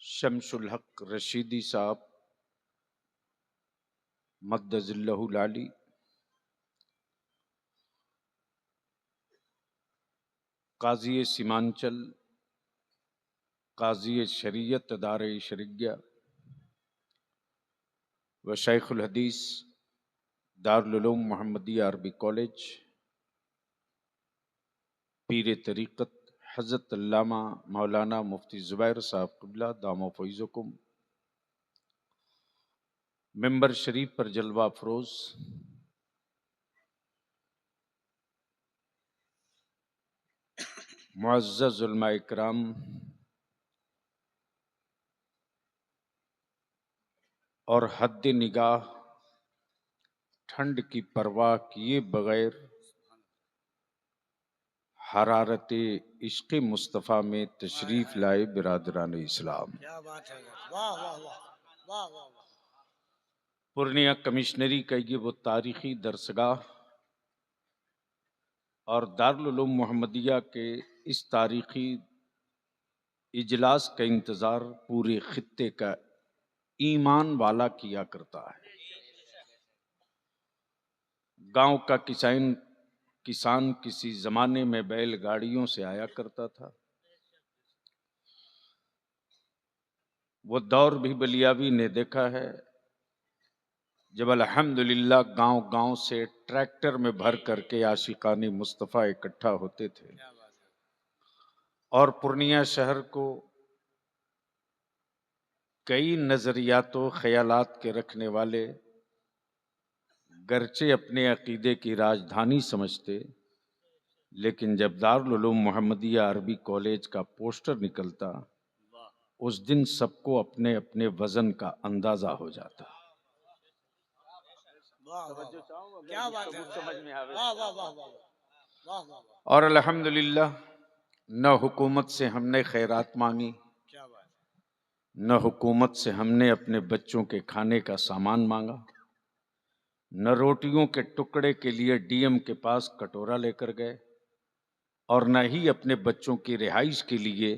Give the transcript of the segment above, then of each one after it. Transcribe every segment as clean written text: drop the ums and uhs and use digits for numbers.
शमसुल हक रशीदी साहब मद्दजिल्लहुल आली, काजी सीमांचल, काजी शरीयत दारे शरिया व शेखुल हदीस दारुल उलूम मोहम्मदिया अरबी कॉलेज, पीर तरीक़त हज़रत अल्लामा मौलाना मुफ्ती ज़ुबैर साहब क़िबला दामो फ़ैज़ुकुम, मेंबर शरीफ पर जलवा अफरोज़ मुअज़्ज़ज़ उलमा इकराम, और हद निगाह ठंड की परवाह किए बगैर हरारत इश्क़ मुस्तफ़ा में तशरीफ़ लाए बिरादरान इस्लाम। क्या बात है, वाह वाह वाह वाह वाह वाह। पूर्णिया कमिश्नरी का ये वो तारीख़ी दरसगाह और दारुल उलूम मोहम्मदिया के इस तारीख़ी इजलास का इंतज़ार पूरे खित्ते का ईमान वाला किया करता है। गांव का किसान किसी जमाने में बैलगाड़ियों से आया करता था। वो दौर भी बलियावी ने देखा है जब अल्हम्दुलिल्लाह गांव गांव से ट्रैक्टर में भर करके आशिकानी मुस्तफ़ा इकट्ठा होते थे और पूर्णिया शहर को कई नजरियातों ख्यालात के रखने वाले गरचे अपने अकीदे की राजधानी समझते, लेकिन जब दारुल उलूम मोहम्मदिया अरबी कॉलेज का पोस्टर निकलता उस दिन सबको अपने अपने वजन का अंदाजा हो जाता। क्या बात है, समझ में आवे। वाह वाह वाह वाह वाह वाह। और अल्हम्दुलिल्लाह न हुकूमत से हमने खैरात मांगी, क्या बात है, न हुकूमत से हमने अपने बच्चों के खाने का सामान मांगा, न रोटियों के टुकड़े के लिए डीएम के पास कटोरा लेकर गए, और न ही अपने बच्चों की रिहाइश के लिए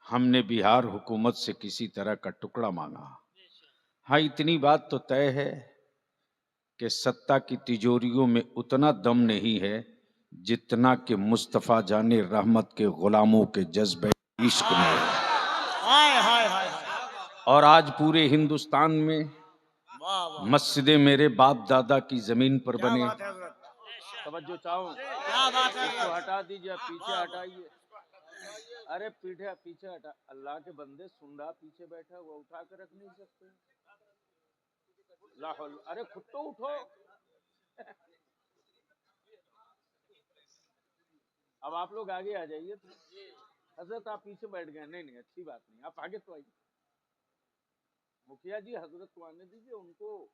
हमने बिहार हुकूमत से किसी तरह का टुकड़ा मांगा। हाँ, इतनी बात तो तय है कि सत्ता की तिजोरियों में उतना दम नहीं है जितना कि मुस्तफ़ा जाने रहमत के गुलामों के जज्बे इश्क में है। हाय हाय हाय। और आज पूरे हिंदुस्तान में वाह वाह, मस्जिदें मेरे बाप दादा की जमीन पर क्या बने। बात है हज़रत, तवज्जो चाहो, क्या बात है इसको हज़रत। हटा दीजिए, पीछे हटाइए। अरे पीछे हटा, अल्लाह के बंदे सुन रहा पीछे बैठा हुआ, उठा कर रख नहीं सकते। लाहौल, अरे खुद तो उठो। अब आप लोग आगे आ जाइए। हजरत आप पीछे बैठ गए, नहीं नहीं अच्छी बात नहीं, आप आगे तो आइए। मुखिया जी हजरत को आने दीजिए, उनको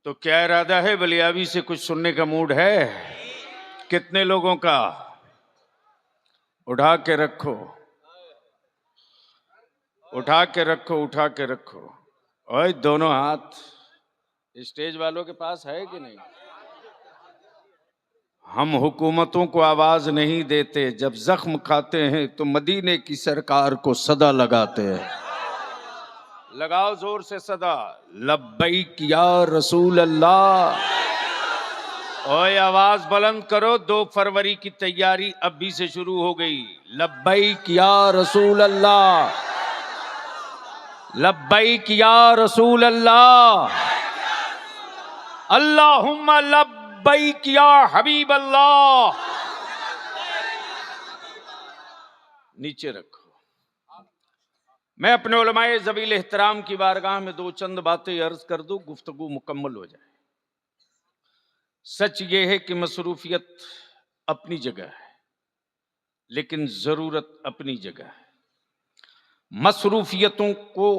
तो क्या इरादा है, बलियावी से कुछ सुनने का मूड है? कितने लोगों का? उठा के रखो, उठा के रखो, उठा के रखो। ओए दोनों हाथ स्टेज वालों के पास है कि नहीं? हम हुकूमतों को आवाज नहीं देते, जब जख्म खाते हैं तो मदीने की सरकार को सदा लगाते हैं। लगाओ जोर से सदा, लब्बैक या रसूल अल्लाह। ओए आवाज बुलंद करो, 2 फरवरी की तैयारी अभी से शुरू हो गई। लब्बैक या रसूल अल्लाह, लब्बैक या रसूल अल्लाह, अल्लाहुम्मा लब्बैक या हबीब अल्लाह। नीचे रखो। मैं अपने उलमाए ज़बील एहतराम की बारगाह में 2 चंद बातें अर्ज कर दूं, गुफ्तगू मुकम्मल हो जाए। सच ये है कि मसरूफियत अपनी जगह है, लेकिन जरूरत अपनी जगह है। मसरूफियतों को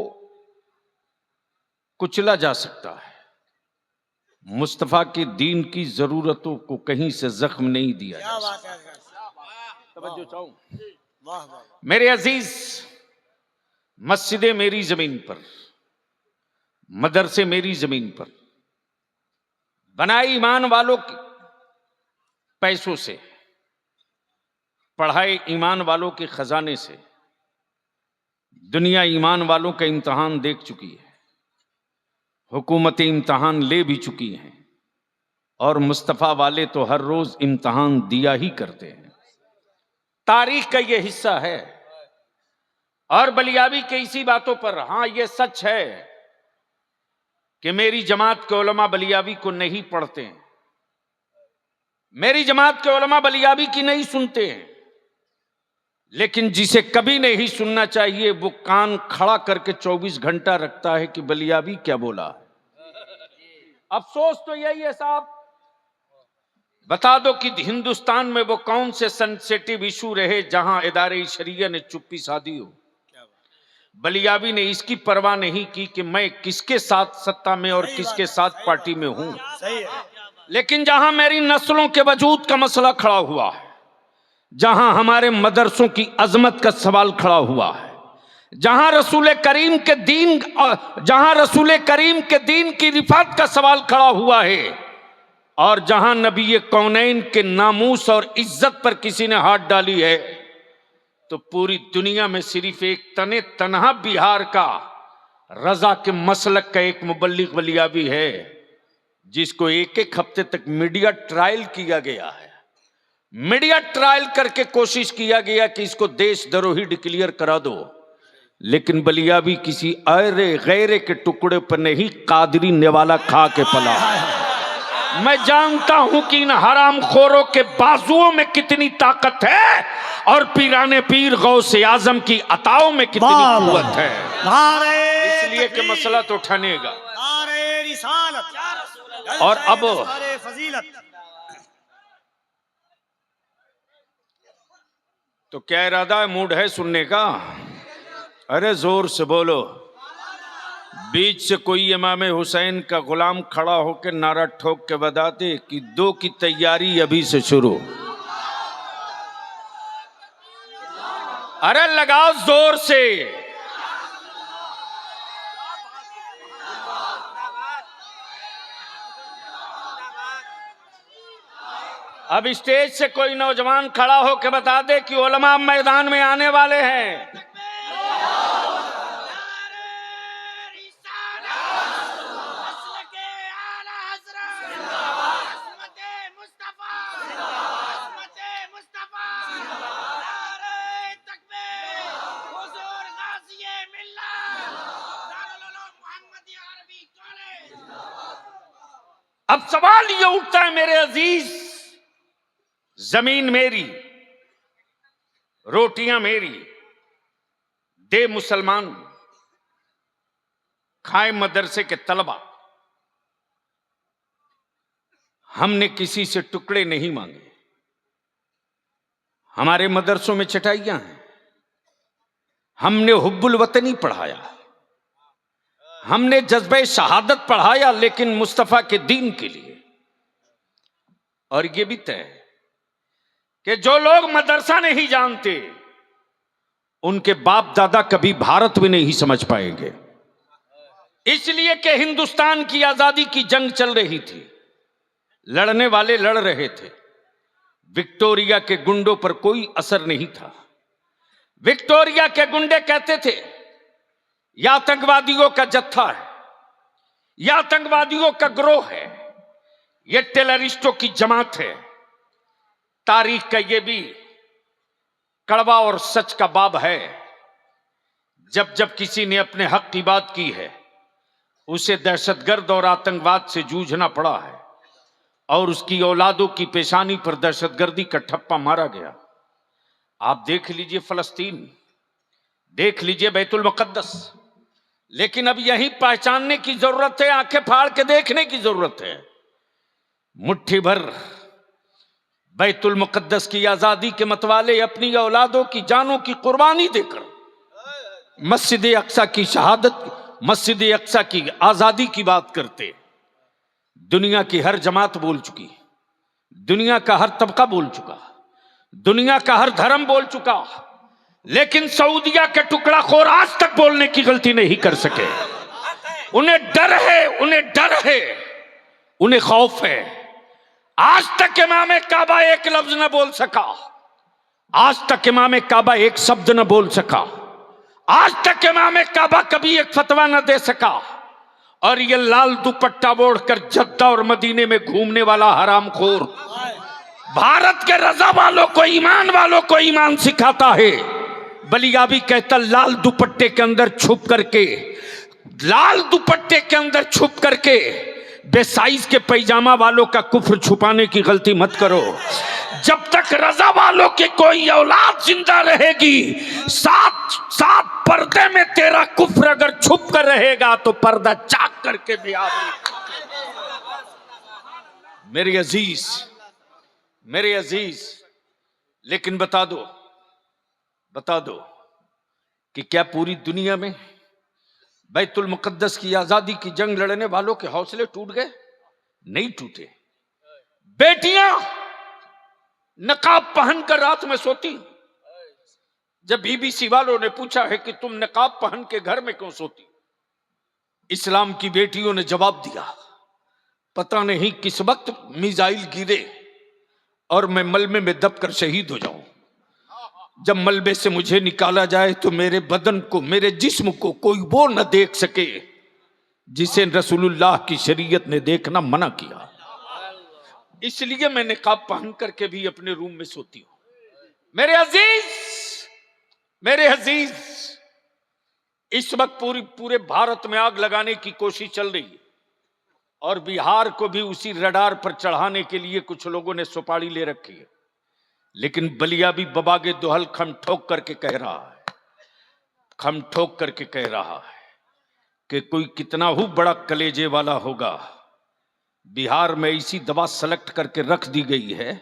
कुचला जा सकता है, मुस्तफ़ा के दीन की जरूरतों को कहीं से जख्म नहीं दिया जा क्या बात सकता। है हज़रत, तवज्जो चाहूं वाह वाह। मेरे अजीज, मस्जिदें मेरी जमीन पर, मदरसे मेरी जमीन पर, बनाए ईमान वालों के पैसों से, पढ़ाए ईमान वालों के खजाने से। दुनिया ईमान वालों का इम्तहान देख चुकी है, हुकूमतें इम्तहान ले भी चुकी हैं, और मुस्तफ़ा वाले तो हर रोज इम्तहान दिया ही करते हैं। तारीख का ये हिस्सा है। और बलियाबी के इसी बातों पर, हां ये सच है कि मेरी जमात के उलमा बलियाबी को नहीं पढ़ते हैं, मेरी जमात के उलमा बलियाबी की नहीं सुनते हैं, लेकिन जिसे कभी नहीं सुनना चाहिए वो कान खड़ा करके 24 घंटा रखता है कि बलियाबी क्या बोला है। अफसोस तो यही है साहब, बता दो कि हिंदुस्तान में वो कौन से सेंसिटिव इशू रहे जहां इदारे शरिया ने चुप्पी साधी हो। बलियाबी ने इसकी परवाह नहीं की कि मैं किसके साथ सत्ता में और किसके साथ पार्टी में हूं, लेकिन जहां मेरी नस्लों के वजूद का मसला खड़ा हुआ है, जहां हमारे मदरसों की अजमत का सवाल खड़ा हुआ है, जहां रसूल करीम के दीन की रिफात का सवाल खड़ा हुआ है, और जहां नबी कौनैन के नामूस और इज्जत पर किसी ने हाथ डाली है, तो पूरी दुनिया में सिर्फ एक तनहा बिहार का रजा के मसलक का एक मुबल्लिग बलियाबी है, जिसको एक एक हफ्ते तक मीडिया ट्रायल किया गया है। मीडिया ट्रायल करके कोशिश किया गया कि इसको देशद्रोही डिक्लेयर करा दो, लेकिन बलियाबी किसी अरे गैरे के टुकड़े पर नहीं, कादरी नेवाला खा के पला। मैं जानता हूं कि इन हराम खोरों के बाजुओं में कितनी ताकत है और पीराने पीर गौसे आजम की अताओं में कितनी कुव्वत है, इसलिए कि मसला तो ठनेगा। और अब तो क्या इरादा है, मूड है सुनने का? अरे जोर से बोलो। बीच से कोई इमाम हुसैन का गुलाम खड़ा होकर नारा ठोक के बता दे कि 2 की तैयारी अभी से शुरू। अरे लगाओ जोर से। अब स्टेज से कोई नौजवान खड़ा होकर बता दे कि उलमा मैदान में आने वाले हैं। अब सवाल ये उठता है मेरे अजीज, जमीन मेरी, रोटियां मेरी, दे मुसलमान, खाए मदरसे के तलबा। हमने किसी से टुकड़े नहीं मांगे, हमारे मदरसों में चटाइयां हैं, हमने हुब्बुल वतनी पढ़ाया, हमने जज्बे शहादत पढ़ाया, लेकिन मुस्तफा के दीन के लिए। और यह भी तय कि जो लोग मदरसा नहीं जानते, उनके बाप दादा कभी भारत भी नहीं समझ पाएंगे, इसलिए कि हिंदुस्तान की आजादी की जंग चल रही थी, लड़ने वाले लड़ रहे थे। विक्टोरिया के गुंडों पर कोई असर नहीं था। विक्टोरिया के गुंडे कहते थे यह आतंकवादियों का जत्था है, यह आतंकवादियों का ग्रोह है, यह टेररिस्टों की जमात है। तारीख का यह भी कड़वा और सच का बाब है, जब जब किसी ने अपने हक की बात की है, उसे दहशतगर्द और आतंकवाद से जूझना पड़ा है, और उसकी औलादों की पेशानी पर दहशतगर्दी का ठप्पा मारा गया। आप देख लीजिए फलस्तीन, देख लीजिए बैतुल मुकद्दस, लेकिन अब यही पहचानने की जरूरत है, आंखें फाड़ के देखने की जरूरत है। मुट्ठी भर बैतुल मुकद्दस की आजादी के मतवाले अपनी औलादों की जानों की कुर्बानी देकर मस्जिद अक्सा की शहादत, मस्जिद अक्सा की आजादी की बात करते। दुनिया की हर जमात बोल चुकी, दुनिया का हर तबका बोल चुका, दुनिया का हर धर्म बोल चुका, लेकिन सऊदिया के टुकड़ा खोर आज तक बोलने की गलती नहीं कर सके। उन्हें डर है, उन्हें डर है, उन्हें खौफ है। आज तक इमाम काबा एक लफ्ज न बोल सका, आज तक इमाम काबा एक शब्द न बोल सका, आज तक इमाम काबा कभी एक फतवा न दे सका, और ये लाल दुपट्टा ओढ़कर जद्दा और मदीने में घूमने वाला हरामखोर भारत के रजा वालों को, ईमान वालों को ईमान सिखाता है। बलियाबी कहता लाल दुपट्टे के अंदर छुप करके, लाल दुपट्टे के अंदर छुप करके बेसाइज के पैजामा वालों का कुफ्र छुपाने की गलती मत करो। जब तक रजा वालों के कोई औलाद जिंदा रहेगी, साथ साथ पर्दे में तेरा कुफ्र अगर छुप कर रहेगा तो पर्दा चाक करके भी मेरे अजीज, मेरे अजीज, लेकिन बता दो कि क्या पूरी दुनिया में बैतुल मुकद्दस की आजादी की जंग लड़ने वालों के हौसले टूट गए? नहीं टूटे। बेटियां नकाब पहनकर रात में सोती। जब बीबीसी वालों ने पूछा है कि तुम नकाब पहन के घर में क्यों सोती, इस्लाम की बेटियों ने जवाब दिया, पता नहीं किस वक्त मिसाइल गिरे और मैं मलबे में दबकर शहीद हो जाऊं। जब मलबे से मुझे निकाला जाए तो मेरे बदन को, मेरे जिस्म को कोई वो न देख सके जिसे रसूलुल्लाह की शरीयत ने देखना मना किया। इसलिए मैं निकाब पहन करके भी अपने रूम में सोती हूं। मेरे अजीज, इस वक्त पूरे भारत में आग लगाने की कोशिश चल रही है, और बिहार को भी उसी रडार पर चढ़ाने के लिए कुछ लोगों ने सुपारी ले रखी है। लेकिन बलियाबी बबागे दोहल खम ठोक करके कह रहा है कि कोई कितना ही बड़ा कलेजे वाला होगा, बिहार में ऐसी दवा सेलेक्ट करके रख दी गई है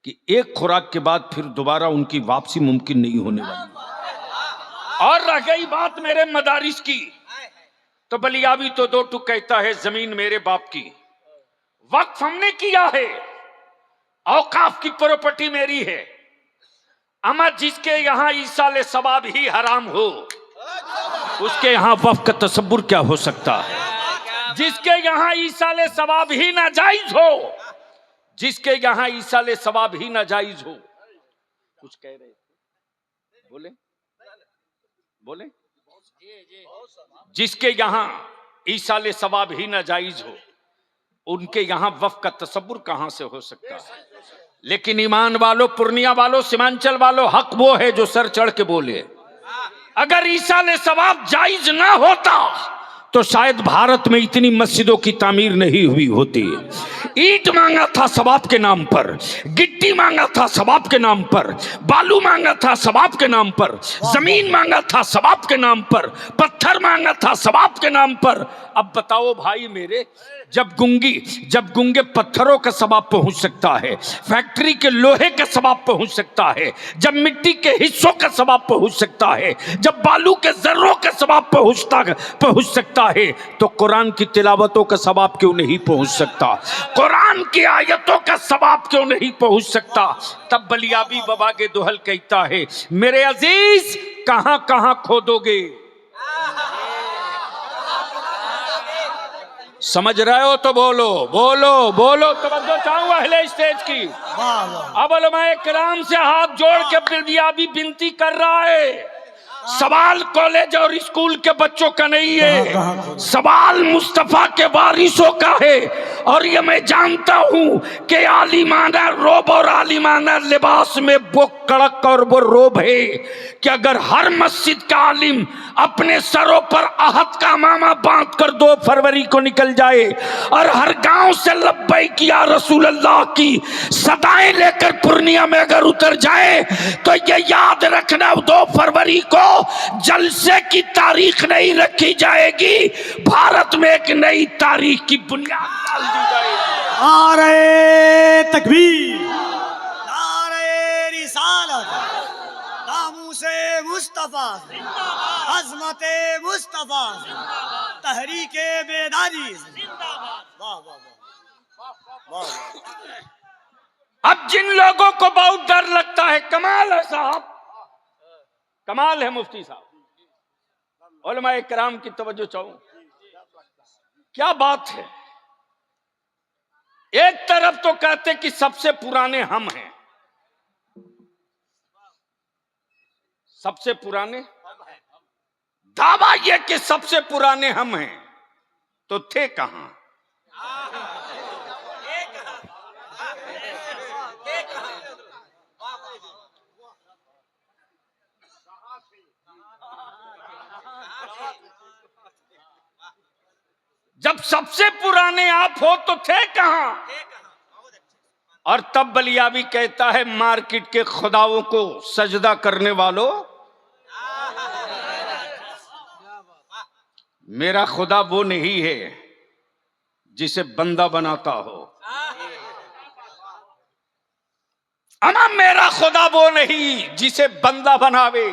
कि एक खुराक के बाद फिर दोबारा उनकी वापसी मुमकिन नहीं होने वाली। और रह गई बात मेरे मदारिस की, तो बलियाबी तो दो टुक कहता है जमीन मेरे बाप की, वक्फ हमने किया है, औकाफ की प्रॉपर्टी मेरी है। अमा जिसके यहां ईसाले सवाब ही हराम हो, उसके यहां वक्फ का तसब्बुर क्या हो सकता है? जिसके यहां ईसाले सवाब ही नाजायज हो, जिसके यहां ईसाले सवाब ही नाजायज हो। कुछ कह रहे थे, बोले जिसके यहां ईसाले सवाब ही नाजायज हो, उनके यहां वक्फ का तसब्बुर कहां से हो सकता है? लेकिन ईमान वालों, पूर्णिया वालों, सीमांचल वालों, हक वो है जो सर चढ़ के बोले। अगर ईसाले सवाब जायज ना होता तो शायद भारत में इतनी मस्जिदों की तामीर नहीं हुई होती। ईंट मांगा था सवाब के नाम पर, गिट्टी मांगा था सवाब के नाम पर, बालू मांगा था सवाब के नाम पर, जमीन मांगा था सवाब के नाम पर, पत्थर मांगा था सवाब के नाम पर। अब बताओ भाई मेरे, जब गूंगे पत्थरों का सवाब पहुंच सकता है, फैक्ट्री के लोहे का सवाब पहुंच सकता है, जब मिट्टी के हिस्सों का सवाब पहुंच सकता है, जब बालू के जर्रों का सवाब पहुंच सकता है, तो कुरान की तिलावतों का सवाब क्यों नहीं पहुंच सकता? कुरान की आयतों का सवाब क्यों नहीं पहुंच सकता? तब बलियाबी बाबा के दोहल कहता है, मेरे अजीज कहां कहां खोदोगे? समझ रहे हो तो बोलो, तवज्जो चाहूंगा अहले स्टेज की। अब उलमाए किराम से हाथ जोड़ के बलियाबी विनती कर रहा है, सवाल कॉलेज और स्कूल के बच्चों का नहीं है, सवाल मुस्तफा के वारिसों का है। और ये मैं जानता हूं कि आलिमाना रोब और आलिमाना लिबास में वो कड़क और वो रोब है कि अगर हर मस्जिद का आलिम अपने सरों पर आहत का मामा बांध कर 2 फरवरी को निकल जाए और हर गांव से लब्बैक या रसूल अल्लाह की सदाएं लेकर पूर्णिया में अगर उतर जाए, तो ये याद रखना 2 फरवरी को जलसे की तारीख नहीं रखी जाएगी, भारत में एक नई तारीख की बुनियाद डाल दी जाएगी। नारे तकबीर, नारे रिसालत, नामूसे मुस्तफा, अज़मते मुस्तफा, तहरीके बेदारी। वाह वाह वाह। अब जिन लोगों को बहुत डर लगता है, कमाल है साहब, कमाल है मुफ्ती साहब, उलमाए किराम की तवज्जो चाहूं, क्या बात है। एक तरफ तो कहते कि सबसे पुराने हम हैं, सबसे पुराने, दावा यह कि सबसे पुराने हम हैं, तो थे कहां? जब सबसे पुराने आप हो तो थे कहां? और तब बलियावी कहता है, मार्केट के खुदाओं को सजदा करने वालों, मेरा खुदा वो नहीं है जिसे बंदा बनाता हो। अमा मेरा खुदा वो नहीं जिसे बंदा बनावे,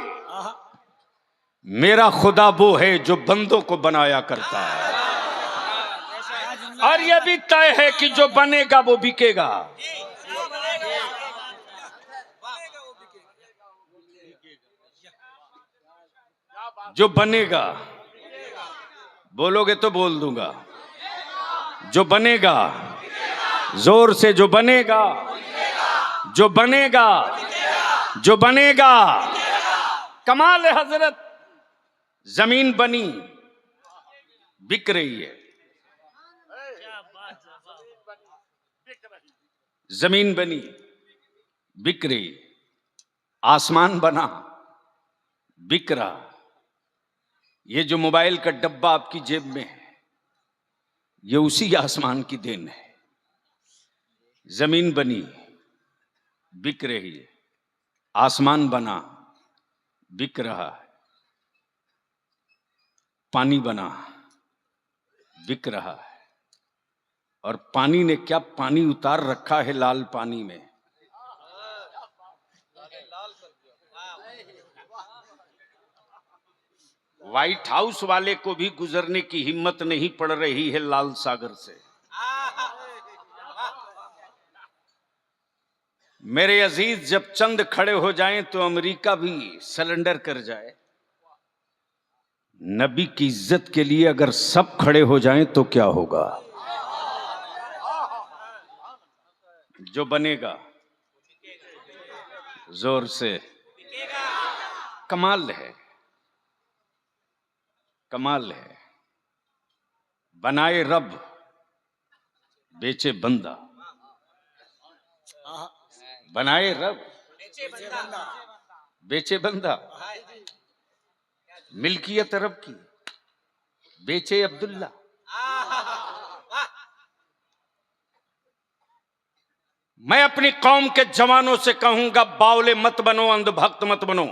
मेरा खुदा वो है जो बंदों को बनाया करता है। और यह भी तय है कि जो बनेगा वो बिकेगा। जो बनेगा, बोलोगे तो बोल दूंगा, जो बनेगा, जोर से, जो बनेगा, जो बनेगा, जो बनेगा। कमाल है हजरत, जमीन बनी, बिक रही है। जमीन बनी, बिक रही, आसमान बना, बिक रहा। ये जो मोबाइल का डब्बा आपकी जेब में है, ये उसी आसमान की देन है। जमीन बनी, बिक रही है, आसमान बना, बिक रहा है, पानी बना, बिक रहा है। और पानी ने क्या पानी उतार रखा है लाल पानी में। व्हाइट हाउस वाले को भी गुजरने की हिम्मत नहीं पड़ रही है लाल सागर से। मेरे अजीज, जब चंद खड़े हो जाएं तो अमेरिका भी सरेंडर कर जाए। नबी की इज्जत के लिए अगर सब खड़े हो जाएं तो क्या होगा? जो बनेगा, जोर से, कमाल है, कमाल है। बनाए रब, बेचे बंदा। बनाए रब, बेचे बंदा। मिल्कियत रब की, बेचे अब्दुल्ला। मैं अपनी कौम के जवानों से कहूंगा, बावले मत बनो, अंधभक्त मत बनो।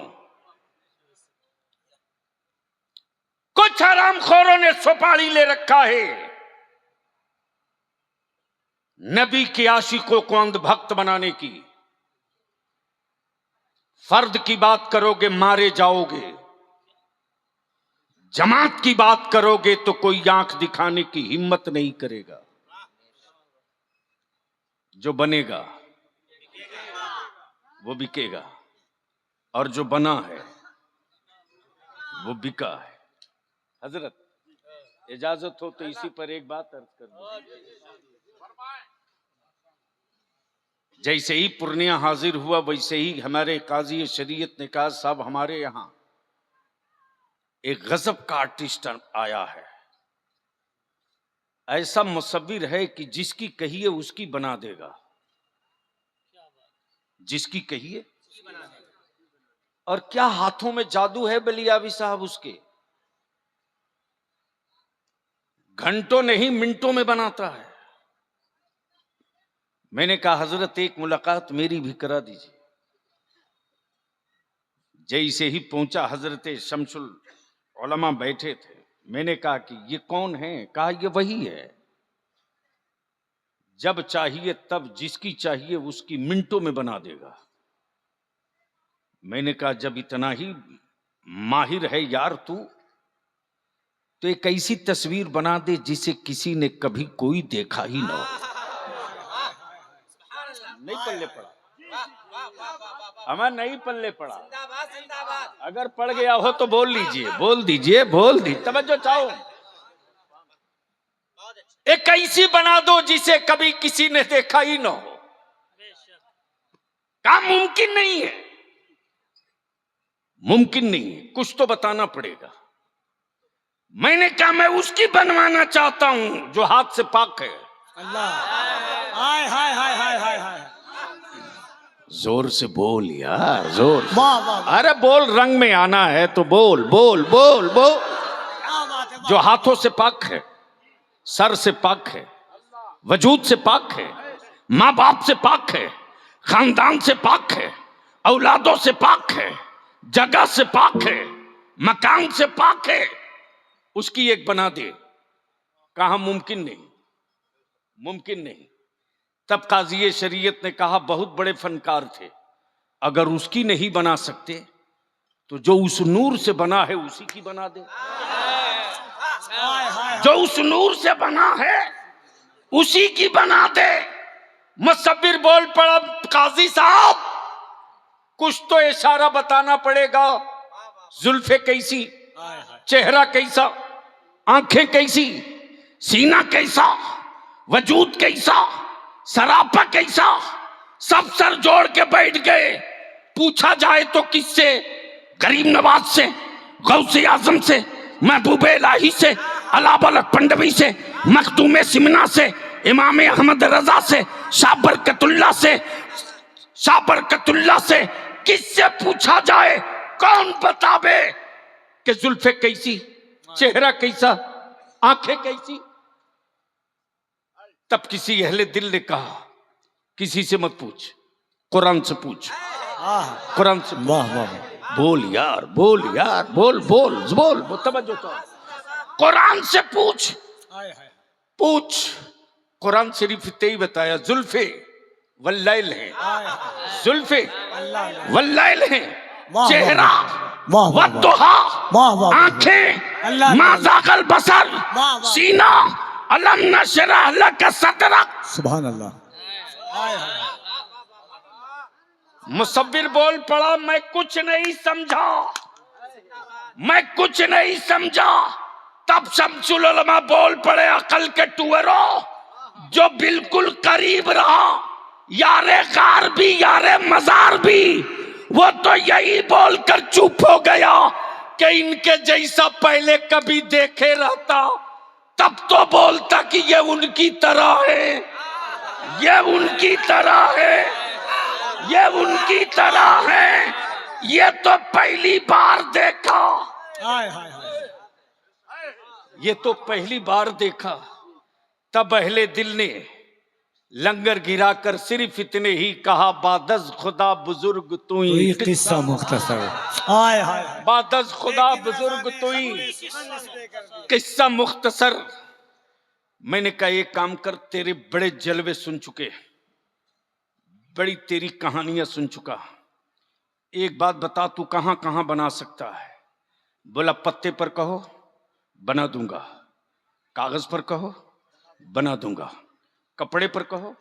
कुछ हरामखोरों ने सुपारी ले रखा है नबी के आशिकों को अंधभक्त बनाने की। फर्द की बात करोगे मारे जाओगे, जमात की बात करोगे तो कोई आंख दिखाने की हिम्मत नहीं करेगा। जो बनेगा वो बिकेगा, और जो बना है वो बिका है। हजरत, इजाजत हो तो इसी पर एक बात अर्ज कर दूं। जैसे ही पूर्णिया हाजिर हुआ, वैसे ही हमारे काजी शरीयत ने कहा, साहब हमारे यहां एक गजब का आर्टिस्ट आया है, ऐसा मुसव्विर है कि जिसकी कहिए उसकी बना देगा। जिसकी कहिए, और क्या हाथों में जादू है बलियावी साहब उसके। घंटों नहीं मिनटों में बनाता है। मैंने कहा, हजरत एक मुलाकात मेरी भी करा दीजिए। जैसे ही पहुंचा, हजरत शमसुल उलमा बैठे थे। मैंने कहा कि ये कौन है? कहा ये वही है, जब चाहिए तब जिसकी चाहिए उसकी मिनटों में बना देगा। मैंने कहा, जब इतना ही माहिर है यार तू, तो एक ऐसी तस्वीर बना दे जिसे किसी ने कभी कोई देखा ही ना हो। नहीं पल्ले पड़ा, हमें नहीं पल्ले पड़ा। अगर पड़ गया हो तो बोल लीजिए, बोल दीजिए, बोल दीजिए, तवज्जो चाहो। एक ऐसी बना दो जिसे कभी किसी ने देखा ही ना हो। काम मुमकिन नहीं है, मुमकिन नहीं है, कुछ तो बताना पड़ेगा। मैंने कहा मैं उसकी बनवाना चाहता हूं जो हाथ से पाक है। अल्लाह, हाय हाय हाय हाय हाय हाय, जोर से बोल यार, जोर से। वाह वाह वाह, अरे बोल, रंग में आना है तो बोल बोल बोल बोल। क्या बात है, जो हाथों से पाक है, सर से पाक है, वजूद से पाक है, माँ बाप से पाक है, खानदान से पाक है, औलादों से पाक है, जगह से पाक है, मकान से पाक है, उसकी एक बना दे। कहा मुमकिन नहीं, मुमकिन नहीं। तब काजी शरीयत ने कहा बहुत बड़े फनकार थे, अगर उसकी नहीं बना सकते तो जो उस नूर से बना है उसी की बना दे। हाय हाय, जो उस नूर से बना है उसी की बना दे। मुसव्विर बोल पड़ा, काजी साहब कुछ तो इशारा बताना पड़ेगा। जुल्फे कैसी, हाय हाय, चेहरा कैसा, आंखें कैसी, सीना कैसा, वजूद कैसा, सरापा कैसा, सब सर जोड़ के बैठ गए। पूछा जाए तो किससे? गरीब नवाज से, गौसे आजम से, महबूब इलाही से, अलाबल पंडवी से, मखदूम सिमना से, इमाम अहमद रजा से, शाह बरकतुल्लाह से, शाह बरकतुल्लाह से, किससे पूछा जाए? कौन बतावे कि जुल्फे कैसी, चेहरा कैसा, आंखें कैसी? तब किसी अहले दिल ने कहा किसी से मत पूछ, कुरान से पूछ, कुरान से पूछ। वाह वाह, बोल यार, बोल यार, बोल बोल बोल, तवज्जो तो। कुरान से पूछ, हाय हाय, पूछ। कुरान शरीफ ही बताया, जुल्फे वल्लैल है, हाय हाय, जुल्फे अल्लाह, वल्लैल है, वाह, चेहरा वाह वाह, वद्दुहा, वाह वाह, आंखें अल्लाह, मा ज़ाग़ल बसर, वाह, वाह। सीना अलम नशरह लक सदरक। सुभान अल्लाह, हाय हाय, मुसव्विर बोल पड़ा, मैं कुछ नहीं समझा, मैं कुछ नहीं समझा। तब शम्सुल उलमा बोल पड़े, अकल के टुअरों, जो बिल्कुल करीब रहा, यारे गार भी यारे मजार भी, वो तो यही बोलकर चुप हो गया कि इनके जैसा पहले कभी देखे रहता तब तो बोलता कि ये उनकी तरह है, ये उनकी तरह है, ये उनकी तरह है, ये तो पहली बार देखा, हाय हाय हाय, ये तो पहली बार देखा। तब अहले दिल ने लंगर गिराकर सिर्फ इतने ही कहा, बादज खुदा बुजुर्ग तू ही, किस्सा मुख्तसर, हाय हाय, बादज खुदा बुजुर्ग तू ही, किस्सा मुख्तसर। मैंने कहा एक काम कर, तेरे बड़े जलवे सुन चुके, बड़ी तेरी कहानियां सुन चुका, एक बात बता, तू कहां कहां बना सकता है? बोला पत्ते पर कहो बना दूंगा, कागज पर कहो बना दूंगा, कपड़े पर कहो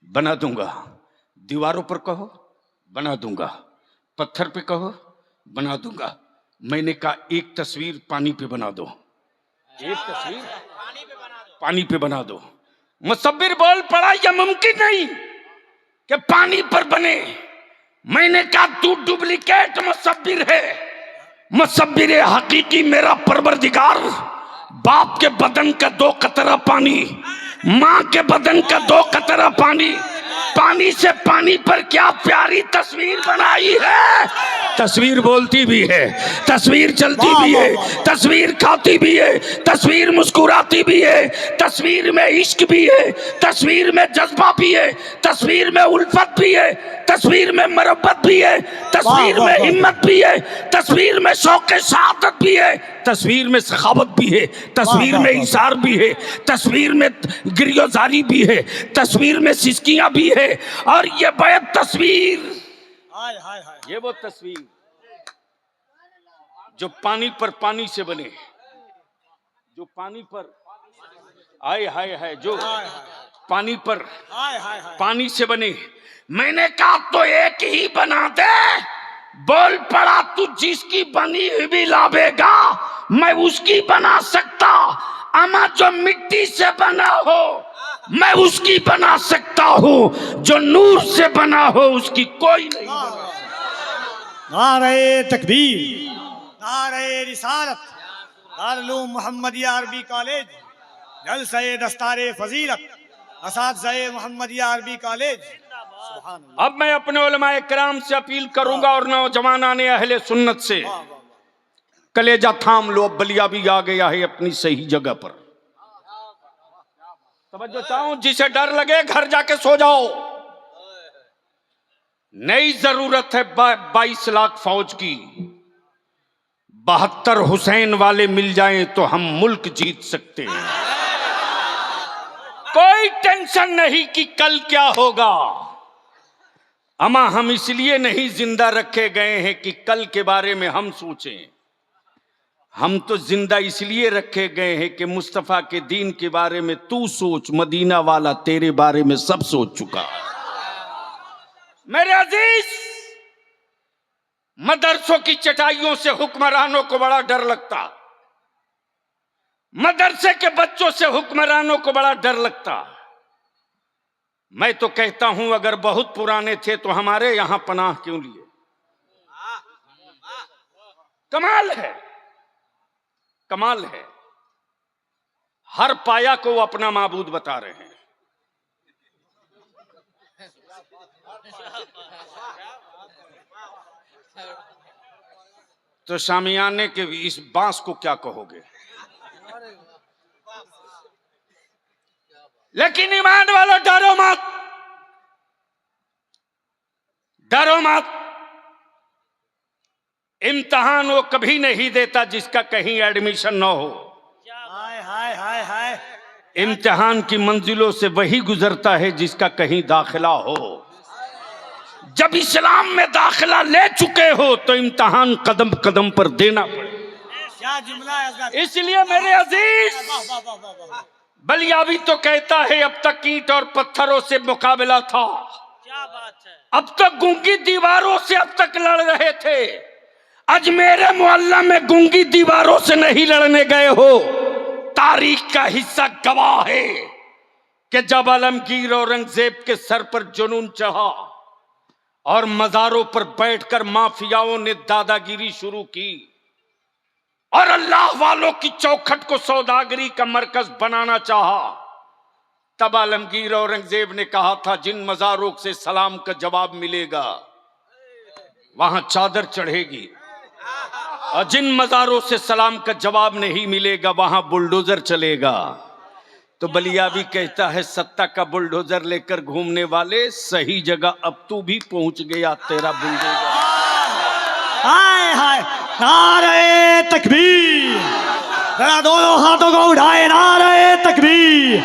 बना दूंगा, दीवारों पर कहो बना दूंगा, पत्थर पे कहो बना दूंगा। मैंने कहा एक तस्वीर पानी पे बना दो, एक तस्वीर पानी पे बना दो। मुसव्विर बोल पड़ा, यह मुमकिन नहीं कि पानी पर बने। मैंने कहा तू डुप्लीकेट मुसव्विर है, मुसव्विर हकीकी मेरा परवरदिगार। बाप के बदन का 2 कतरा पानी, माँ के बदन का 2 कतरा पानी, पानी से पानी पर क्या प्यारी तस्वीर बनाई है। तस्वीर बोलती भी है, तस्वीर चलती भी है, तस्वीर खाती भी है, तस्वीर मुस्कुराती भी है, तस्वीर में इश्क भी है, तस्वीर में जज्बा भी है, तस्वीर में उल्फत भी है, तस्वीर में मोहब्बत भी है, तस्वीर में हिम्मत भी है, तस्वीर में शौक़ शहादत भी है, तस्वीर में सखावत भी है, तस्वीर में इशार भी है, तस्वीर में गिरियोजारी भी है, तस्वीर में सिसकियां भी है। और ये बैत तस्वीर, हाय हाय हाय, ये वो तस्वीर जो पानी पर पानी से बने, जो पानी पर आए हाय हाय, जो पानी पर हाय हाय हाय, पानी से बने। मैंने कहा तो एक ही बना दे। बोल पड़ा, तू जिसकी बनी हुई भी लावेगा मैं उसकी बना सकता, अमा जो मिट्टी से बना हो मैं उसकी बना सकता हूँ, जो नूर से बना हो उसकी कोई नहीं बना सकता। नारे तकबीर, नारे रिसालत, दारुल मोहम्मदिया अरबी कॉलेज, जलसे दस्तारे फजीलत, असातिज़ाए मोहम्मदिया अरबी कॉलेज। सुभान अल्लाह। अब मैं अपने उलमाए किराम से अपील करूंगा और नौजवानाने अहले सुन्नत से, वाह, वाह, वाह। कलेजा थाम लो, अब बलिया भी आ गया है अपनी सही जगह पर। तवज्जो चाहूं, जिसे डर लगे घर जाके सो जाओ। नई जरूरत है 22 लाख फौज की। 72 हुसैन वाले मिल जाएं तो हम मुल्क जीत सकते हैं। कोई टेंशन नहीं कि कल क्या होगा। अमा हम इसलिए नहीं जिंदा रखे गए हैं कि कल के बारे में हम सोचें। हम तो जिंदा इसलिए रखे गए हैं कि मुस्तफा के दीन के बारे में तू सोच, मदीना वाला तेरे बारे में सब सोच चुका। मेरे अजीज, मदरसों की चटाइयों से हुक्मरानों को बड़ा डर लगता, मदरसे के बच्चों से हुक्मरानों को बड़ा डर लगता। मैं तो कहता हूं अगर बहुत पुराने थे तो हमारे यहां पनाह क्यों लिए। कमाल है, कमाल है। हर पाया को वो अपना माबूद बता रहे हैं। तो शामियाने के इस बांस को क्या कहोगे। लेकिन ईमान वालों, डरो मत, डरो मत। इम्तिहान वो कभी नहीं देता जिसका कहीं एडमिशन न हो। हाय हाय हाय हाय। इम्तिहान की मंजिलों से वही गुजरता है जिसका कहीं दाखिला हो। जब इस्लाम में दाखिला ले चुके हो तो इम्तिहान कदम कदम पर देना पड़े। क्या जुमला है हज़रत। इसलिए मेरे अजीज, वाह, वाह, वाह, वाह, वाह। बलियावी तो कहता है अब तक ईंट और पत्थरों से मुकाबला था। क्या बात है। अब तक गूंगी दीवारों से अब तक लड़ रहे थे। आज मेरे मोहल्ला में गूंगी दीवारों से नहीं लड़ने गए हो। तारीख का हिस्सा गवाह है कि जब आलमगीर औरंगजेब के सर पर जुनून चढ़ा और मजारों पर बैठकर माफियाओं ने दादागिरी शुरू की और अल्लाह वालों की चौखट को सौदागरी का मरकज बनाना चाहा, तब आलमगीर औरंगजेब ने कहा था जिन मजारों से सलाम का जवाब मिलेगा वहां चादर चढ़ेगी, और जिन मजारों से सलाम का जवाब नहीं मिलेगा वहां बुलडोजर चलेगा। तो बलियावी कहता है सत्ता का बुलडोजर लेकर घूमने वाले, सही जगह अब तू भी पहुंच गया, तेरा बुलडोजर। हाय हाय। नारे तकबीर, जरा दोनों हाथों को उठाए। नारे तकबीर,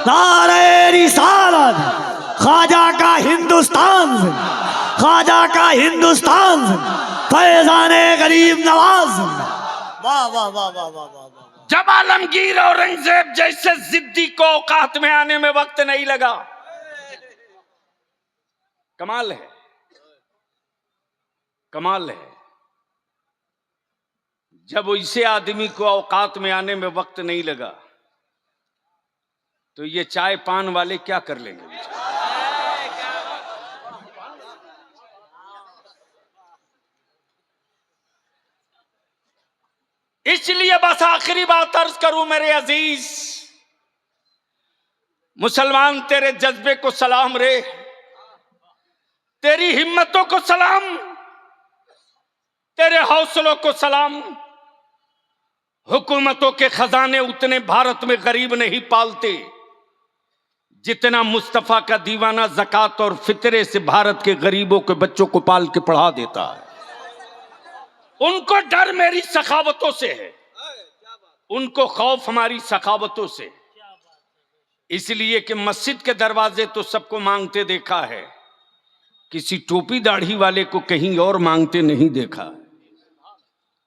नारे रिसालत। ख्वाजा का हिंदुस्तान, ख्वाजा का हिंदुस्तान, फैजाने गरीब नवाज। वाह वाह वाह वाह वाह वाह। जब आलमगीर औरंगजेब जैसे जिद्दी को औकात में आने में वक्त नहीं लगा। कमाल है, कमाल है। जब वैसे आदमी को औकात में आने में वक्त नहीं लगा तो ये चाय पान वाले क्या कर लेंगे। इसलिए बस आखिरी बात अर्ज करूं मेरे अजीज, मुसलमान तेरे जज्बे को सलाम रे, तेरी हिम्मतों को सलाम, तेरे हौसलों को सलाम। हुकूमतों के खजाने उतने भारत में गरीब नहीं पालते जितना मुस्तफा का दीवाना ज़कात और फितरे से भारत के गरीबों के बच्चों को पाल के पढ़ा देता है। उनको डर मेरी सखावतों से है, उनको खौफ हमारी सखावतों से। इसलिए कि मस्जिद के दरवाजे तो सबको मांगते देखा है, किसी टोपी दाढ़ी वाले को कहीं और मांगते नहीं देखा।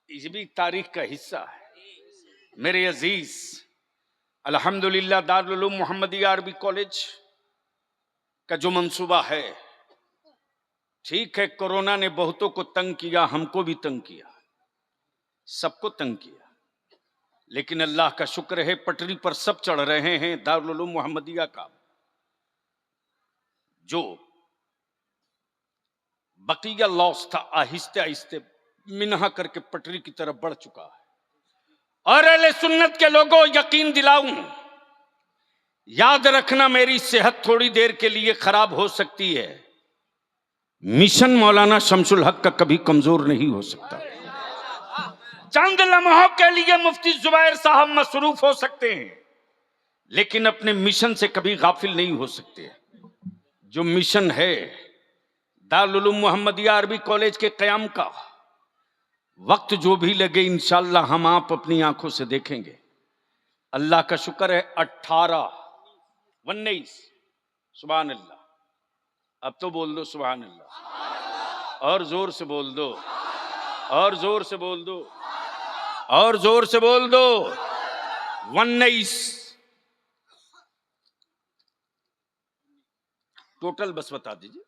ये भी तारीख का हिस्सा है। मेरे अजीज, अल्हम्दुलिल्लाह दारुल उलूम मोहम्मदिया अरबी कॉलेज का जो मंसूबा है, ठीक है कोरोना ने बहुतों को तंग किया, हमको भी तंग किया, सबको तंग किया, लेकिन अल्लाह का शुक्र है पटरी पर सब चढ़ रहे हैं। दारुल उलूम मोहम्मदिया का जो बकिया लॉस था, आहिस्ते आहिस्ते मिनहा करके पटरी की तरफ बढ़ चुका है। और अहले सुन्नत के लोगों, यकीन दिलाऊं, याद रखना, मेरी सेहत थोड़ी देर के लिए खराब हो सकती है, मिशन मौलाना शमसुल हक का कभी कमजोर नहीं हो सकता। चंद लम्हों के लिए मुफ्ती जुबैर साहब मसरूफ हो सकते हैं, लेकिन अपने मिशन से कभी गाफिल नहीं हो सकते। जो मिशन है दारुल उलूम मुहम्मदिया अरबी कॉलेज के कयाम का, वक्त जो भी लगे इंशाअल्लाह हम आप अपनी आंखों से देखेंगे। अल्लाह का शुक्र है 19 सुभान अल्लाह, अब तो बोल दो सुभान अल्लाह, और जोर से बोल दो, और जोर से बोल दो, और जोर से बोल दो। 19 टोटल बस बता दीजिए,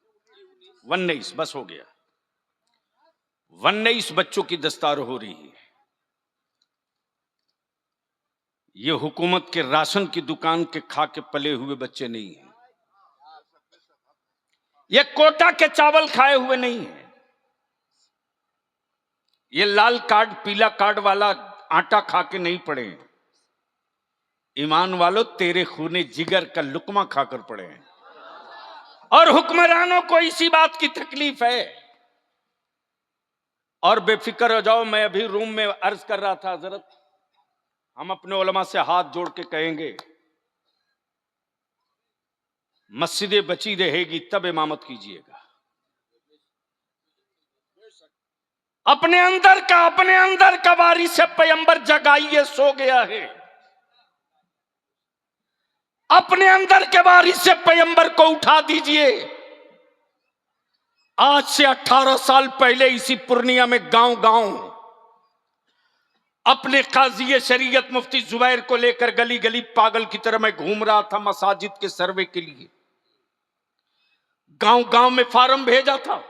19 बस हो गया। 19 बच्चों की दस्तार हो रही है। ये हुकूमत के राशन की दुकान के खा के पले हुए बच्चे नहीं हैं, ये कोटा के चावल खाए हुए नहीं हैं, ये लाल कार्ड पीला कार्ड वाला आटा खा के नहीं पड़े हैं। ईमान वालों, तेरे खूने जिगर का लुकमा खाकर पड़े हैं। और हुक्मरानों को इसी बात की तकलीफ है। और बेफिक्र हो जाओ, मैं अभी रूम में अर्ज कर रहा था, हजरत हम अपने उलमा से हाथ जोड़ के कहेंगे, मस्जिदें बची रहेगी तब इमामत कीजिएगा। अपने अंदर का वारिस से पैगंबर जगाइए, सो गया है। अपने अंदर के वारिस से पैगंबर को उठा दीजिए। आज से 18 साल पहले इसी पूर्णिया में गांव अपने काजी शरीयत मुफ्ती जुबैर को लेकर गली गली पागल की तरह मैं घूम रहा था मसाजिद के सर्वे के लिए। गांव में फार्म भेजा था,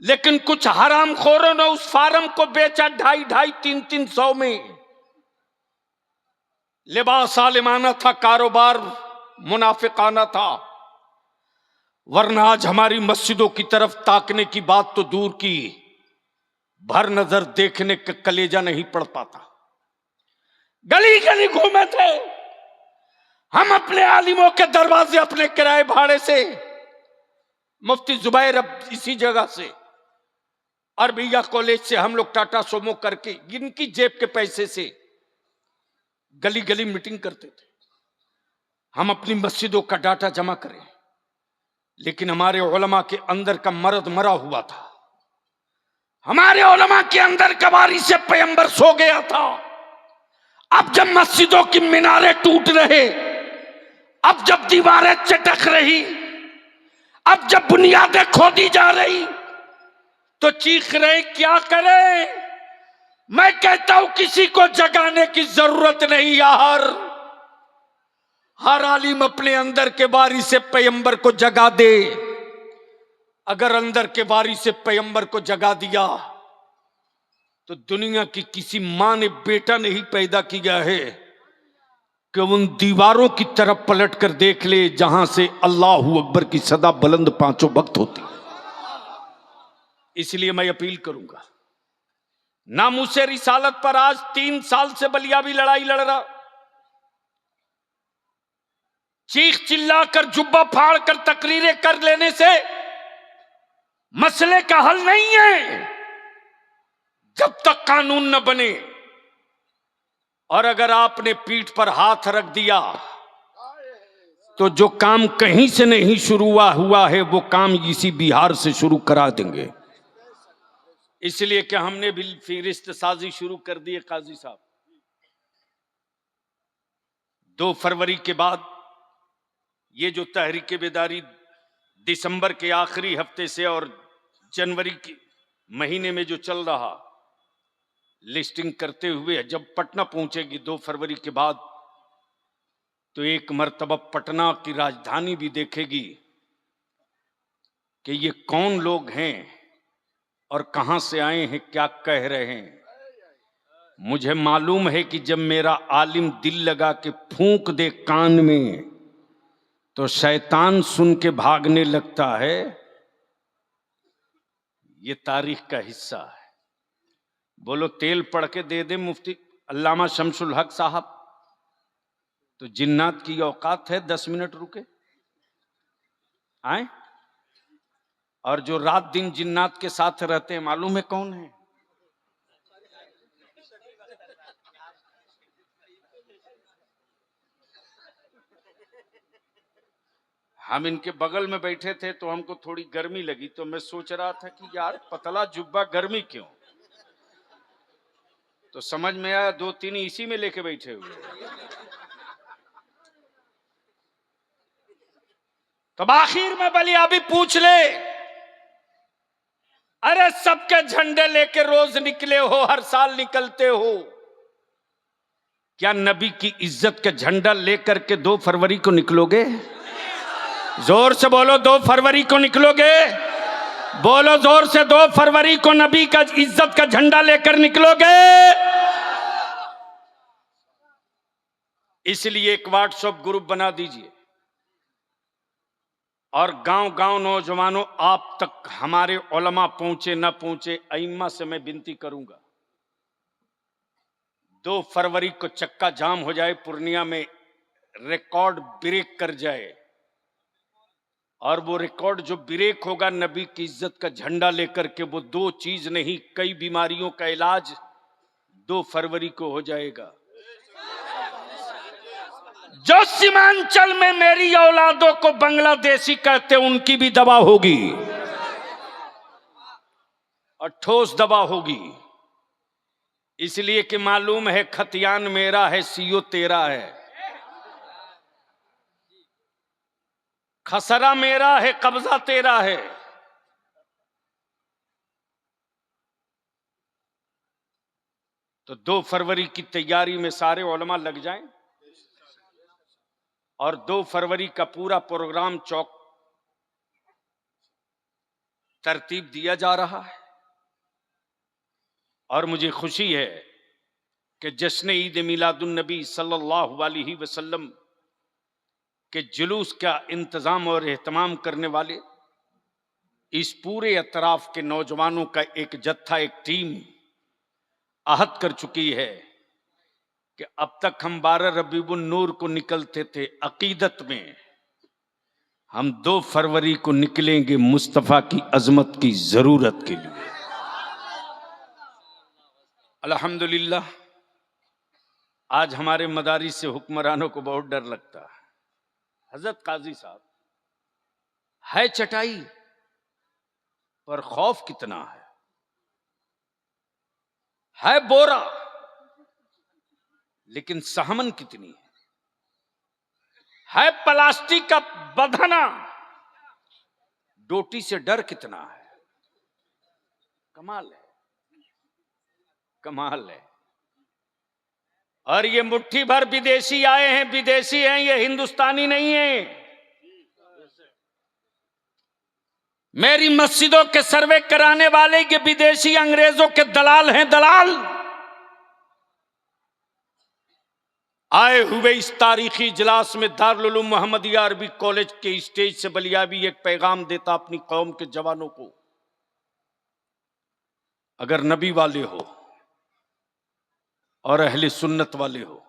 लेकिन कुछ हरामखोरों ने उस फार्म को बेचा 250-300 में। लिबास आलिमाना था, कारोबार मुनाफिकाना था, वरना आज हमारी मस्जिदों की तरफ ताकने की बात तो दूर की, भर नजर देखने का कलेजा नहीं पड़ पाता। गली गली घूमे थे हम अपने आलिमों के दरवाजे, अपने किराए भाड़े से। मुफ्ती जुबैर अब इसी जगह से, अरबिया कॉलेज से हम लोग टाटा सोमो करके इनकी जेब के पैसे से गली गली मीटिंग करते थे। हम अपनी मस्जिदों का डाटा जमा करें, लेकिन हमारे उलमा के अंदर का मर्द मरा हुआ था। हमारे उलमा के अंदर का वारिस से पैगंबर सो गया था। अब जब मस्जिदों की मीनारें टूट रहे, अब जब दीवारें चटक रही, अब जब बुनियादें खोदी जा रही, तो चीख रहे क्या करें। मैं कहता हूं किसी को जगाने की जरूरत नहीं यार। हर आलिम अपने अंदर के वारिस से पैगंबर को जगा दे। अगर अंदर के वारिस से पैगंबर को जगा दिया तो दुनिया की किसी मां ने बेटा नहीं पैदा किया है कि उन दीवारों की तरफ पलट कर देख ले जहां से अल्लाहू अकबर की सदा बुलंद 5 वक्त होती। इसलिए मैं अपील करूंगा, नामूसे रिसालत पर आज 3 साल से बलियाबी लड़ाई लड़ रहा, चीख चिल्लाकर जुब्बा फाड़ कर तकरीरें कर लेने से मसले का हल नहीं है, जब तक कानून न बने। और अगर आपने पीठ पर हाथ रख दिया तो जो काम कहीं से नहीं शुरू हुआ है वो काम इसी बिहार से शुरू करा देंगे। इसलिए कि हमने भी फिरिस्त साजी शुरू कर दी है। काजी साहब, 2 फरवरी के बाद ये जो तहरीक बेदारी दिसंबर के आखिरी हफ्ते से और जनवरी के महीने में जो चल रहा, लिस्टिंग करते हुए जब पटना पहुंचेगी 2 फरवरी के बाद, तो एक मर्तबा पटना की राजधानी भी देखेगी कि ये कौन लोग हैं और कहां से आए हैं, क्या कह रहे हैं। मुझे मालूम है कि जब मेरा आलिम दिल लगा के फूंक दे कान में तो शैतान सुन के भागने लगता है, ये तारीख का हिस्सा है। बोलो तेल पढ़ के दे दे मुफ्ती अल्लामा शमसुल हक साहब तो जिन्नात की औकात है 10 मिनट रुके आए। और जो रात दिन जिन्नात के साथ रहते हैं मालूम है कौन है? हम इनके बगल में बैठे थे तो हमको थोड़ी गर्मी लगी तो मैं सोच रहा था कि यार पतला जुब्बा गर्मी क्यों, तो समझ में आया 2-3 इसी में लेके बैठे हुए। तो आखिर में बलिया भी पूछ ले, अरे सबके झंडे लेके रोज निकले हो, हर साल निकलते हो, क्या नबी की इज्जत का झंडा लेकर के 2 फरवरी को निकलोगे? जोर से बोलो 2 फरवरी को निकलोगे? बोलो जोर से 2 फरवरी को नबी का इज्जत का झंडा लेकर निकलोगे? इसलिए एक व्हाट्सएप ग्रुप बना दीजिए और गांव-गांव नौजवानों आप तक हमारे उलमा पहुंचे ना पहुंचे, अइम्मा से मैं विनती करूंगा 2 फरवरी को चक्का जाम हो जाए, पूर्णिया में रिकॉर्ड ब्रेक कर जाए और वो रिकॉर्ड जो ब्रेक होगा नबी की इज्जत का झंडा लेकर के, वो 2 चीज नहीं कई बीमारियों का इलाज 2 फरवरी को हो जाएगा। जो सीमांचल में मेरी औलादों को बांग्लादेशी कहते उनकी भी दवा होगी और ठोस दवा होगी, इसलिए कि मालूम है खतियान मेरा है सीओ तेरा है, खसरा मेरा है कब्जा तेरा है। तो 2 फरवरी की तैयारी में सारे उलमा लग जाएं और 2 फरवरी का पूरा प्रोग्राम चौक तरतीब दिया जा रहा है। और मुझे खुशी है कि जश्न ईद मिलादुन नबी सल्लल्लाहु अलैहि वसल्लम के जुलूस का इंतजाम और एहतमाम करने वाले इस पूरे अतराफ के नौजवानों का एक जत्था, एक टीम अहद कर चुकी है कि अब तक हम 12 रबीउन नूर को निकलते थे, अकीदत में हम 2 फरवरी को निकलेंगे मुस्तफा की अजमत की जरूरत के लिए। अल्हम्दुलिल्लाह आज हमारे मदारिस से हुक्मरानों को बहुत डर लगता है। हजरत काजी साहब है चटाई पर खौफ कितना है बोरा लेकिन सहमन कितनी है प्लास्टिक का बंधना, डोटी से डर कितना है। कमाल है, कमाल है। और ये मुट्ठी भर विदेशी आए हैं, विदेशी हैं, ये हिंदुस्तानी नहीं है। मेरी मस्जिदों के सर्वे कराने वाले ये विदेशी अंग्रेजों के दलाल हैं, दलाल। आए हुए इस तारीखी इजलास में दारुल उलूम मोहम्मदिया अरबी कॉलेज के स्टेज से बलिया भी एक पैगाम देता अपनी कौम के जवानों को, अगर नबी वाले हो और अहले सुन्नत वाले हो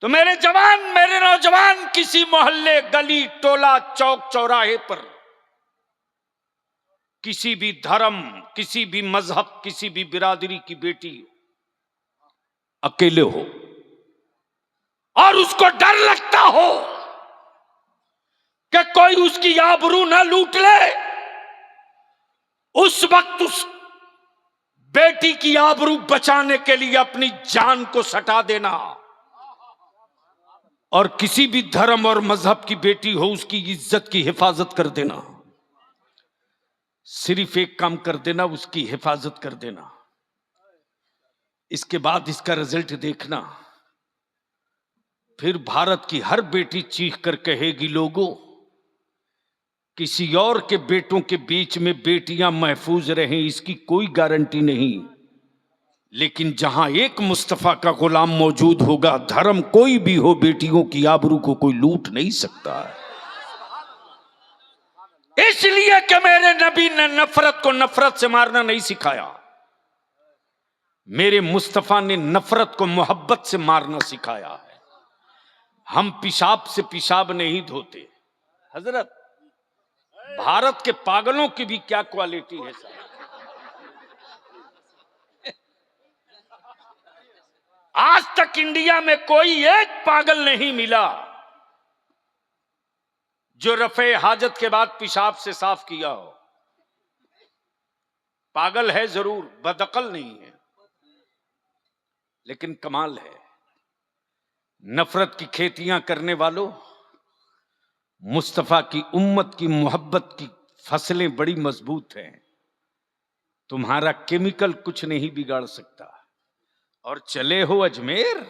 तो मेरे जवान, मेरे नौजवान किसी मोहल्ले, गली, टोला, चौक, चौराहे पर किसी भी धर्म, किसी भी मजहब, किसी भी बिरादरी की बेटी अकेले हो और उसको डर लगता हो कि कोई उसकी आबरू ना लूट ले, उस वक्त उस बेटी की आबरू बचाने के लिए अपनी जान को सटा देना। और किसी भी धर्म और मजहब की बेटी हो उसकी इज्जत की हिफाजत कर देना। सिर्फ एक काम कर देना, उसकी हिफाजत कर देना। इसके बाद इसका रिजल्ट देखना। फिर भारत की हर बेटी चीख कर कहेगी, लोगों किसी और के बेटों के बीच में बेटियां महफूज रहें इसकी कोई गारंटी नहीं, लेकिन जहां एक मुस्तफा का गुलाम मौजूद होगा, धर्म कोई भी हो, बेटियों की आबरू को कोई लूट नहीं सकता है। इसलिए कि मेरे नबी ने नफरत को नफरत से मारना नहीं सिखाया, मेरे मुस्तफा ने नफरत को मोहब्बत से मारना सिखाया है। हम पेशाब से पेशाब नहीं धोते। हजरत, भारत के पागलों की भी क्या क्वालिटी है साहब। आज तक इंडिया में कोई एक पागल नहीं मिला जो रफे हाजत के बाद पेशाब से साफ किया हो। पागल है जरूर, बदअक्ल नहीं है, लेकिन कमाल है। नफरत की खेतियां करने वालों, मुस्तफा की उम्मत की मोहब्बत की फसलें बड़ी मजबूत हैं। तुम्हारा केमिकल कुछ नहीं बिगाड़ सकता। और चले हो अजमेर,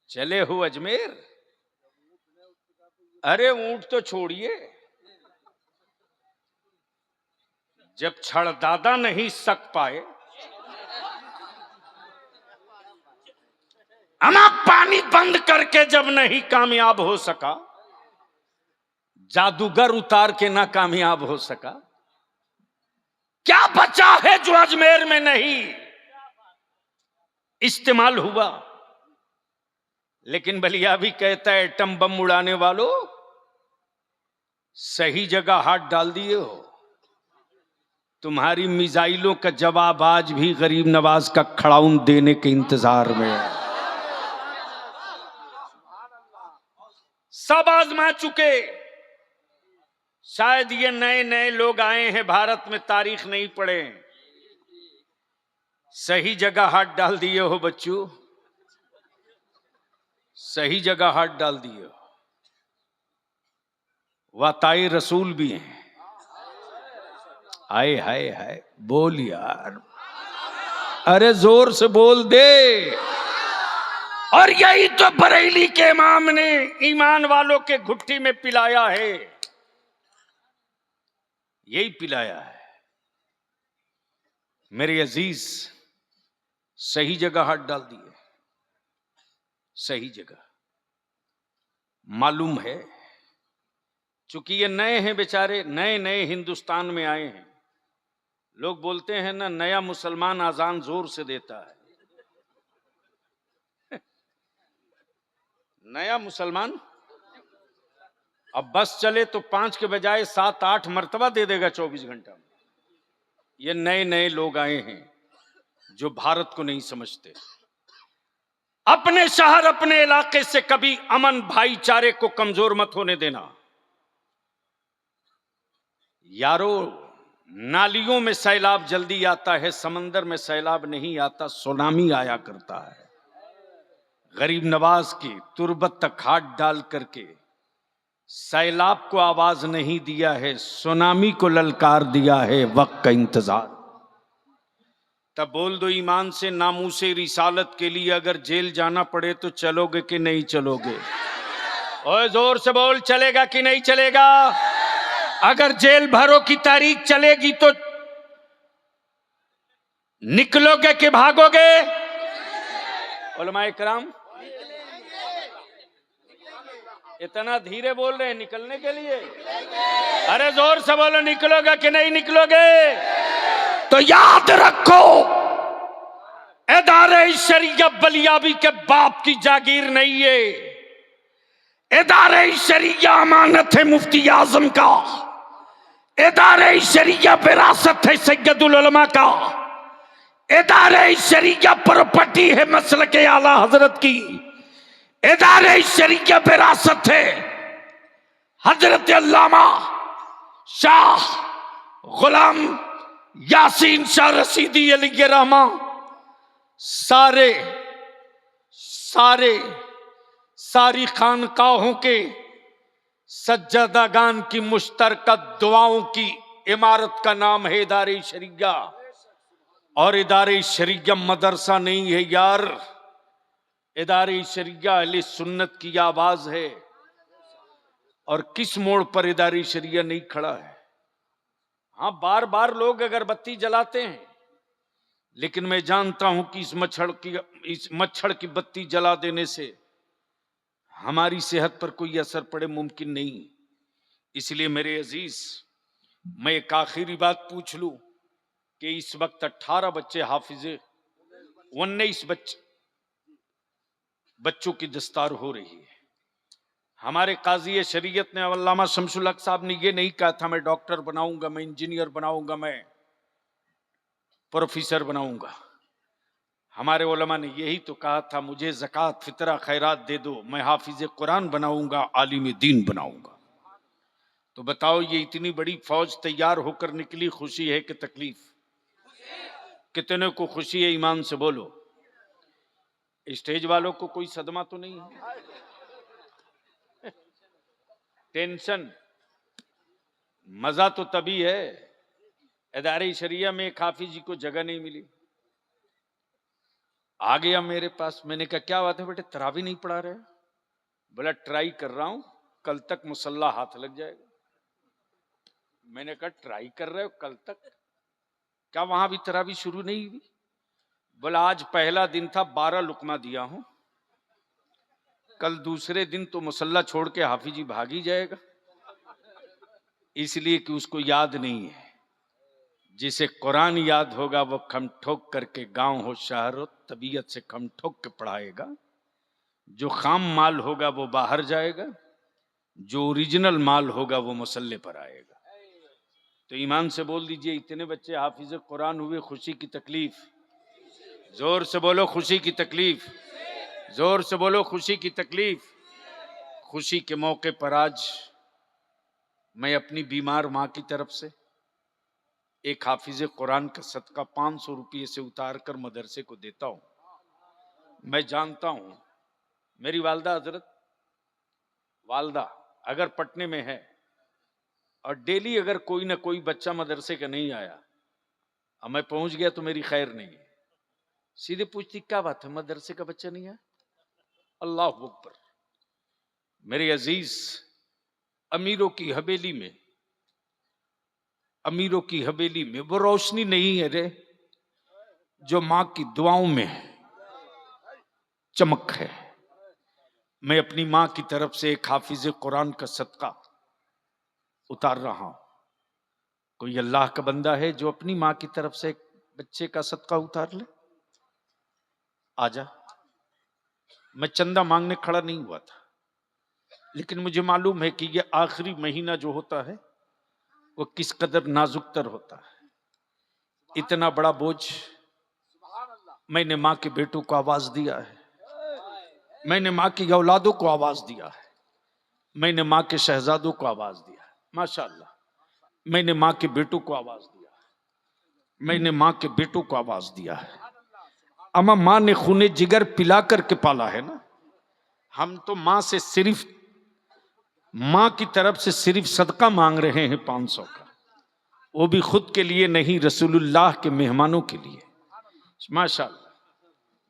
चले हो अजमेर, अरे ऊंट तो छोड़िए, जब छड़दादा नहीं सक पाए, अमा पानी बंद करके जब नहीं कामयाब हो सका, जादूगर उतार के ना कामयाब हो सका, क्या बचा है जो अजमेर में नहीं इस्तेमाल हुआ। लेकिन बलिया भी कहता है, एटम बम उड़ाने वालों सही जगह हाथ डाल दिए हो। तुम्हारी मिसाइलों का जवाब आज भी गरीब नवाज का खड़ाउन देने के इंतजार में है। सब आजमा चुके। शायद ये नए नए लोग आए हैं भारत में, तारीख नहीं पढ़े। सही जगह हाथ डाल दिए हो बच्चों, सही जगह हाथ डाल दिए हो। वाताई रसूल भी हैं। आए हाय हाय, बोल यार, अरे जोर से बोल दे। और यही तो बरेली के इमाम ने ईमान वालों के घुट्टी में पिलाया है, यही पिलाया है। मेरे अजीज, सही जगह हाथ डाल दिए, सही जगह। मालूम है, चूंकि ये नए हैं बेचारे, नए नए हिंदुस्तान में आए हैं। लोग बोलते हैं ना, नया मुसलमान आजान जोर से देता है। नया मुसलमान अब बस चले तो 5 के बजाय 7-8 मर्तबा दे देगा 24 घंटा में। ये नए नए लोग आए हैं जो भारत को नहीं समझते। अपने शहर, अपने इलाके से कभी अमन भाईचारे को कमजोर मत होने देना। यारो, नालियों में सैलाब जल्दी आता है, समंदर में सैलाब नहीं आता, सुनामी आया करता है। गरीब नवाज की तुरबत तक हाथ डाल करके सैलाब को आवाज नहीं दिया है, सुनामी को ललकार दिया है। वक्त का इंतजार। तब बोल दो ईमान से, नामूसे रिसालत के लिए अगर जेल जाना पड़े तो चलोगे कि नहीं चलोगे? ओए जोर से बोल, चलेगा कि नहीं चलेगा? अगर जेल भरो की तारीख चलेगी तो निकलोगे कि भागोगे? उलमाए कराम इतना धीरे बोल रहे हैं निकलने के लिए। अरे जोर से बोलो, निकलोगे कि नहीं निकलोगे? तो याद रखो, इदारे शरिया बलियाबी के बाप की जागीर नहीं है। इदारे शरिया अमानत है मुफ्ती आजम का। इदारे शरिया विरासत है सैयदुल उलमा का। इदारे शरिया प्रॉपर्टी है मसलक आला हजरत की। इदारे शरिया विरासत है हजरत अल्लामा शाह गुलाम यासीन शाह रसीदी अली रहमा। सारी खानकाहों के सज्जादागान की मुश्तरका दुआओं की इमारत का नाम है इदारे शरिया। और इदारे शरिया मदरसा नहीं है यार, इदारे शरिया अहले सुन्नत की आवाज है। और किस मोड़ पर इदारे शरिया नहीं खड़ा है? हाँ, बार बार लोग अगरबत्ती जलाते हैं, लेकिन मैं जानता हूं कि इस मच्छर की बत्ती जला देने से हमारी सेहत पर कोई असर पड़े मुमकिन नहीं। इसलिए मेरे अजीज, मैं एक आखिरी बात पूछ लूं कि इस वक्त 18 बच्चे हाफिजे, 19 बच्चों की दस्तार हो रही है। हमारे काजी शरीयत ने, अल्लामा शमसुल हक साहब ने ये नहीं कहा था मैं डॉक्टर बनाऊंगा, मैं इंजीनियर बनाऊंगा, मैं प्रोफेसर बनाऊंगा। हमारे उलमा ने यही तो कहा था, मुझे ज़कात फितरा खैरात दे दो, मैं हाफिज कुरान बनाऊंगा, आलिम दीन बनाऊंगा। तो बताओ, ये इतनी बड़ी फौज तैयार होकर निकली, खुशी है कि तकलीफ? कितने को खुशी है? ईमान से बोलो। स्टेज वालों को कोई सदमा तो नहीं है? टेंशन? मजा तो तभी है, इदारे शरिया में एक हाफिज जी को जगह नहीं मिली। आ गया मेरे पास, मैंने कहा क्या बात है बेटे, तरावी नहीं पढ़ा रहे? बोला ट्राई कर रहा हूं, कल तक मुसल्ला हाथ लग जाएगा। मैंने कहा ट्राई कर रहे हो कल तक? क्या वहां भी तरावी शुरू नहीं हुई? बोला आज पहला दिन था, 12 लुकमा दिया हूं, कल दूसरे दिन तो मुसल्ला छोड़ के हाफिजी भाग ही जाएगा, इसलिए कि उसको याद नहीं है। जिसे कुरान याद होगा वो खम ठोक करके, गांव हो शहर हो, तबीयत से खम ठोक के पढ़ाएगा। जो खाम माल होगा वो बाहर जाएगा, जो ओरिजिनल माल होगा वो मुसल्ले पर आएगा। तो ईमान से बोल दीजिए, इतने बच्चे हाफिज कुरान हुए, खुशी की तकलीफ? जोर से बोलो, खुशी की तकलीफ? जोर से बोलो, खुशी की तकलीफ? खुशी के मौके पर आज मैं अपनी बीमार माँ की तरफ से एक हाफिज कुरान का सदका 500 रुपये से उतार कर मदरसे को देता हूं। मैं जानता हूं मेरी वालदा हजरत, वालदा अगर पटने में है और डेली अगर कोई ना कोई बच्चा मदरसे का नहीं आया और मैं पहुंच गया तो मेरी खैर नहीं है। सीधे पूछती क्या बात है, मदरसे का बच्चा नहीं आया? अल्लाह अकबर। मेरे अजीज, अमीरों की हवेली में, अमीरों की हवेली में वो रोशनी नहीं है रे जो मां की दुआओं में चमक है। मैं अपनी मां की तरफ से एक हाफिज कुरान का सदका उतार रहा हूं। कोई अल्लाह का बंदा है जो अपनी मां की तरफ से एक बच्चे का सदका उतार ले? आजा। मैं चंदा मांगने खड़ा नहीं हुआ था, लेकिन मुझे मालूम है कि यह आखिरी महीना जो होता है वो किस कदर नाजुकतर होता है। इतना बड़ा बोझ मैंने मां के बेटों को आवाज दिया है, मैंने मां की औलादों को आवाज दिया है, मैंने मां के शहजादों को आवाज दिया है। माशाअल्लाह, मैंने मां के बेटों को आवाज दिया है, मैंने मां के बेटों को आवाज दिया है। अमा मां ने खूने जिगर पिला करके पाला है ना। हम तो मां से सिर्फ, मां की तरफ से सिर्फ सदका मांग रहे हैं 500 का, वो भी खुद के लिए नहीं, रसूलुल्लाह के मेहमानों के लिए। माशाअल्लाह,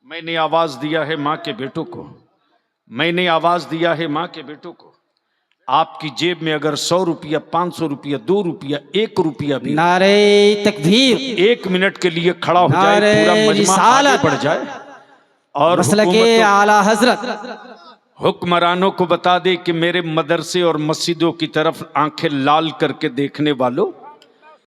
मैंने आवाज दिया है मां के बेटों को, मैंने आवाज दिया है मां के बेटों को। आपकी जेब में अगर 100 रुपया, 500 रुपया, 2 रुपया, 1 रुपया भी, नारे तकबीर, 1 मिनट के लिए खड़ा हो जाए, पूरा मजमा आगे बढ़ जाए और मसलके आला हजरत हुक्मरानों को बता दे कि मेरे मदरसे और मस्जिदों की तरफ आंखें लाल करके देखने वालों,